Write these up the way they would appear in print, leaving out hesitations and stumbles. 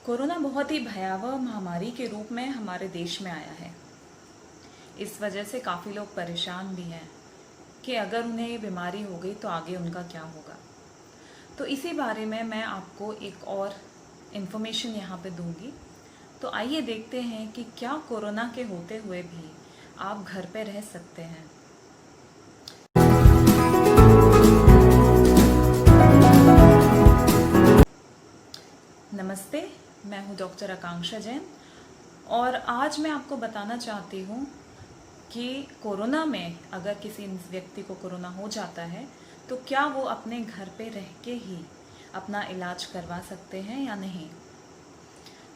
Corona बहुत ही भयावह महामारी के रूप में हमारे देश में आया है। इस वजह से काफ़ी लोग परेशान भी हैं कि अगर उन्हें ये बीमारी हो गई तो आगे उनका क्या होगा। तो इसी बारे में मैं आपको एक और इन्फॉर्मेशन यहाँ पे दूंगी। तो आइए देखते हैं कि क्या कोरोना के होते हुए भी आप घर पे रह सकते हैं। नमस्ते, मैं हूँ डॉक्टर आकांक्षा जैन और आज मैं आपको बताना चाहती हूँ कि कोरोना में अगर किसी व्यक्ति को कोरोना हो जाता है तो क्या वो अपने घर पे रह के ही अपना इलाज करवा सकते हैं या नहीं।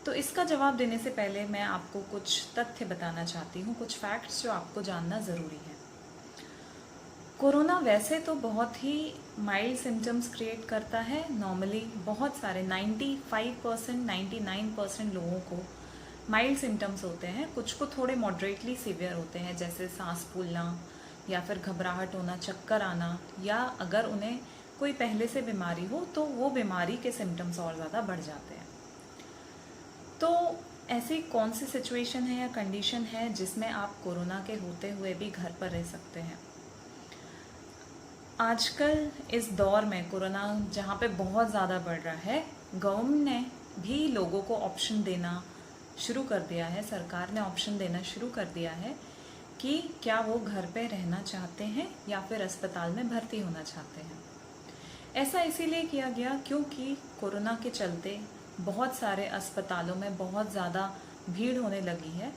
तो इसका जवाब देने से पहले मैं आपको कुछ तथ्य बताना चाहती हूँ, कुछ फैक्ट्स जो आपको जानना ज़रूरी है। कोरोना वैसे तो बहुत ही माइल्ड सिम्टम्स क्रिएट करता है। नॉर्मली बहुत सारे 95%, 99% लोगों को माइल्ड सिम्टम्स होते हैं। कुछ को थोड़े मॉडरेटली सीवियर होते हैं, जैसे सांस फूलना या फिर घबराहट होना, चक्कर आना, या अगर उन्हें कोई पहले से बीमारी हो तो वो बीमारी के सिम्टम्स और ज़्यादा बढ़ जाते हैं। तो ऐसी कौन सी सिचुएशन है या कंडीशन है जिसमें आप कोरोना के होते हुए भी घर पर रह सकते हैं। आजकल इस दौर में कोरोना जहाँ पे बहुत ज़्यादा बढ़ रहा है, गवर्नमेंट ने भी लोगों को ऑप्शन देना शुरू कर दिया है। सरकार ने ऑप्शन देना शुरू कर दिया है कि क्या वो घर पे रहना चाहते हैं या फिर अस्पताल में भर्ती होना चाहते हैं। ऐसा इसीलिए किया गया क्योंकि कोरोना के चलते बहुत सारे अस्पतालों में बहुत ज़्यादा भीड़ होने लगी है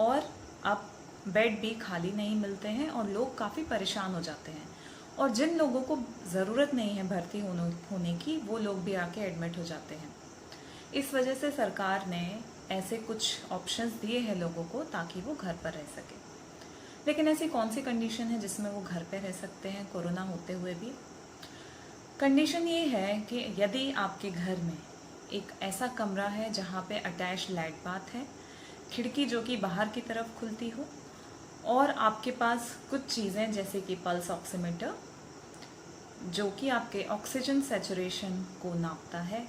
और अब बेड भी खाली नहीं मिलते हैं और लोग काफ़ी परेशान हो जाते हैं। और जिन लोगों को ज़रूरत नहीं है भर्ती होने की, वो लोग भी आके एडमिट हो जाते हैं। इस वजह से सरकार ने ऐसे कुछ ऑप्शंस दिए हैं लोगों को ताकि वो घर पर रह सके। लेकिन ऐसी कौन सी कंडीशन है जिसमें वो घर पर रह सकते हैं कोरोना होते हुए भी। कंडीशन ये है कि यदि आपके घर में एक ऐसा कमरा है जहाँ पे अटैच लाइट बाथ है, खिड़की जो कि बाहर की तरफ खुलती हो, और आपके पास कुछ चीज़ें जैसे कि पल्स ऑक्सीमीटर जो कि आपके ऑक्सीजन सैचुरेशन को नापता है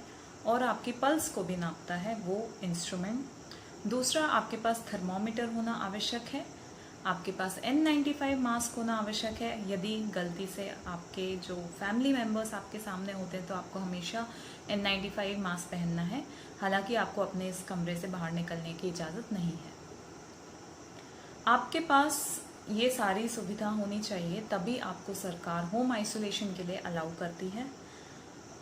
और आपकी पल्स को भी नापता है, वो इंस्ट्रूमेंट। दूसरा, आपके पास थर्मोमीटर होना आवश्यक है। आपके पास N95 मास्क होना आवश्यक है। यदि गलती से आपके जो फैमिली मेम्बर्स आपके सामने होते हैं तो आपको हमेशा N95 मास्क पहनना है। हालांकि आपको अपने इस कमरे से बाहर निकलने की इजाज़त नहीं है। आपके पास ये सारी सुविधा होनी चाहिए, तभी आपको सरकार होम आइसोलेशन के लिए अलाउ करती है।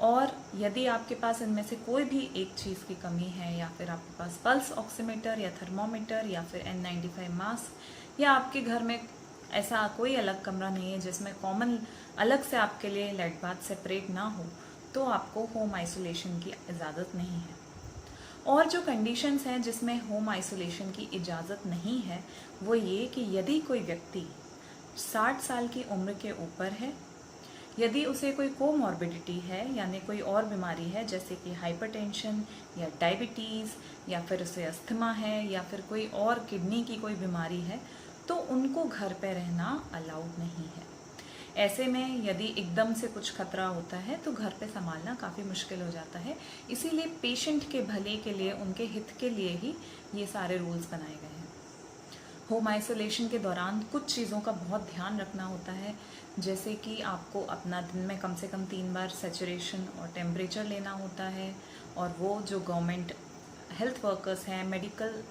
और यदि आपके पास इनमें से कोई भी एक चीज़ की कमी है, या फिर आपके पास पल्स ऑक्सीमीटर या थर्मोमीटर या फिर N95 मास्क, या आपके घर में ऐसा कोई अलग कमरा नहीं है जिसमें कॉमन अलग से आपके लिए लेट बाथ सेपरेट ना हो, तो आपको होम आइसोलेशन की इजाज़त नहीं है। और जो कंडीशंस हैं जिसमें होम आइसोलेशन की इजाज़त नहीं है, वो ये कि यदि कोई व्यक्ति 60 साल की उम्र के ऊपर है, यदि उसे कोई कोमॉर्बिडिटी है यानी कोई और बीमारी है जैसे कि हाइपरटेंशन या डायबिटीज़, या फिर उसे अस्थमा है, या फिर कोई और किडनी की कोई बीमारी है, तो उनको घर पे रहना अलाउड नहीं है। ऐसे में यदि एकदम से कुछ खतरा होता है तो घर पे संभालना काफ़ी मुश्किल हो जाता है। इसीलिए पेशेंट के भले के लिए, उनके हित के लिए ही ये सारे रूल्स बनाए गए हैं। होम आइसोलेशन के दौरान कुछ चीज़ों का बहुत ध्यान रखना होता है, जैसे कि आपको अपना दिन में कम से कम 3 बार सैचुरेशन और टेम्परेचर लेना होता है, और वो जो गवर्नमेंट हेल्थ वर्कर्स हैं, मेडिकल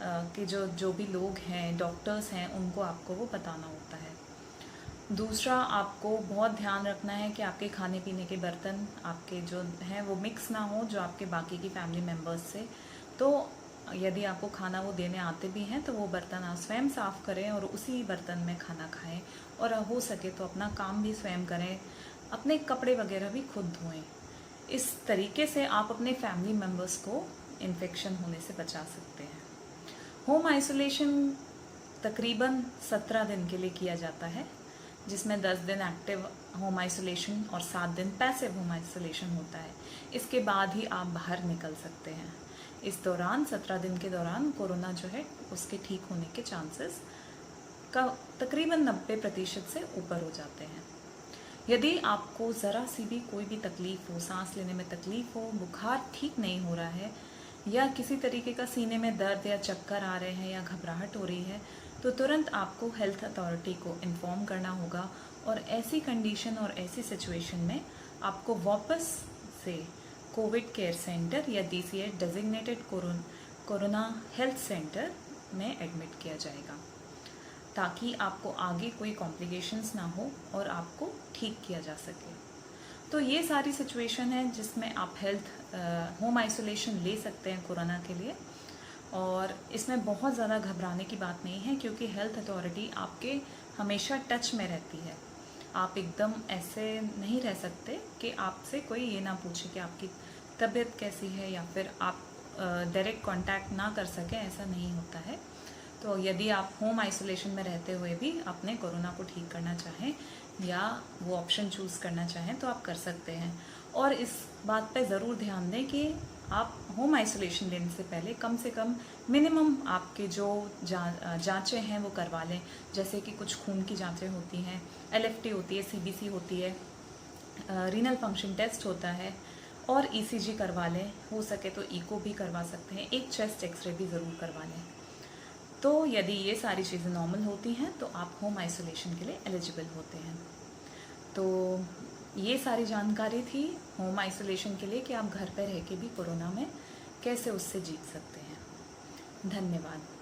के जो भी लोग हैं, डॉक्टर्स हैं, उनको आपको वो बताना होता है। दूसरा, आपको बहुत ध्यान रखना है कि आपके खाने पीने के बर्तन आपके जो हैं वो मिक्स ना हो जो आपके बाकी की फैमिली मेम्बर्स से। तो यदि आपको खाना वो देने आते भी हैं तो वो बर्तन आप स्वयं साफ़ करें और उसी बर्तन में खाना खाएं, और हो सके तो अपना काम भी स्वयं करें, अपने कपड़े वगैरह भी खुद धोएं। इस तरीके से आप अपने फैमिली मेम्बर्स को इन्फेक्शन होने से बचा सकते हैं। होम आइसोलेशन तकरीबन 17 दिन के लिए किया जाता है, जिसमें 10 दिन एक्टिव होम आइसोलेशन और 7 दिन पैसिव होम आइसोलेशन होता है। इसके बाद ही आप बाहर निकल सकते हैं। इस दौरान 17 दिन के दौरान कोरोना जो है उसके ठीक होने के चांसेस का तकरीबन 90% से ऊपर हो जाते हैं। यदि आपको ज़रा सी भी कोई भी तकलीफ़ हो, सांस लेने में तकलीफ़ हो, बुखार ठीक नहीं हो रहा है, या किसी तरीके का सीने में दर्द या चक्कर आ रहे हैं या घबराहट हो रही है, तो तुरंत आपको हेल्थ अथॉरिटी को इन्फॉर्म करना होगा। और ऐसी कंडीशन और ऐसी सिचुएशन में आपको वापस से कोविड केयर सेंटर या DCH designated corona health centre में एडमिट किया जाएगा, ताकि आपको आगे कोई कॉम्प्लिकेशंस ना हो और आपको ठीक किया जा सके। तो ये सारी सिचुएशन है जिसमें आप होम आइसोलेशन ले सकते हैं कोरोना के लिए। और इसमें बहुत ज़्यादा घबराने की बात नहीं है, क्योंकि हेल्थ अथॉरिटी आपके हमेशा टच में रहती है। आप एकदम ऐसे नहीं रह सकते कि आपसे कोई ये ना पूछे कि आपकी तबीयत कैसी है, या फिर आप डायरेक्ट कांटेक्ट ना कर सकें, ऐसा नहीं होता है। तो यदि आप होम आइसोलेशन में रहते हुए भी अपने कोरोना को ठीक करना चाहें या वो ऑप्शन चूज़ करना चाहें तो आप कर सकते हैं। और इस बात पे ज़रूर ध्यान दें कि आप होम आइसोलेशन लेने से पहले कम से कम मिनिमम आपके जो जांचें हैं वो करवा लें। जैसे कि कुछ खून की जांचें होती हैं, LFT होती है, CBC होती है, रीनल फंक्शन टेस्ट होता है, और ECG करवा लें। हो सके तो इको भी करवा सकते हैं, एक चेस्ट एक्सरे भी ज़रूर करवा लें। तो यदि ये सारी चीज़ें नॉर्मल होती हैं तो आप होम आइसोलेशन के लिए एलिजिबल होते हैं। तो ये सारी जानकारी थी होम आइसोलेशन के लिए कि आप घर पर रह के भी कोरोना में कैसे उससे जीत सकते हैं। धन्यवाद।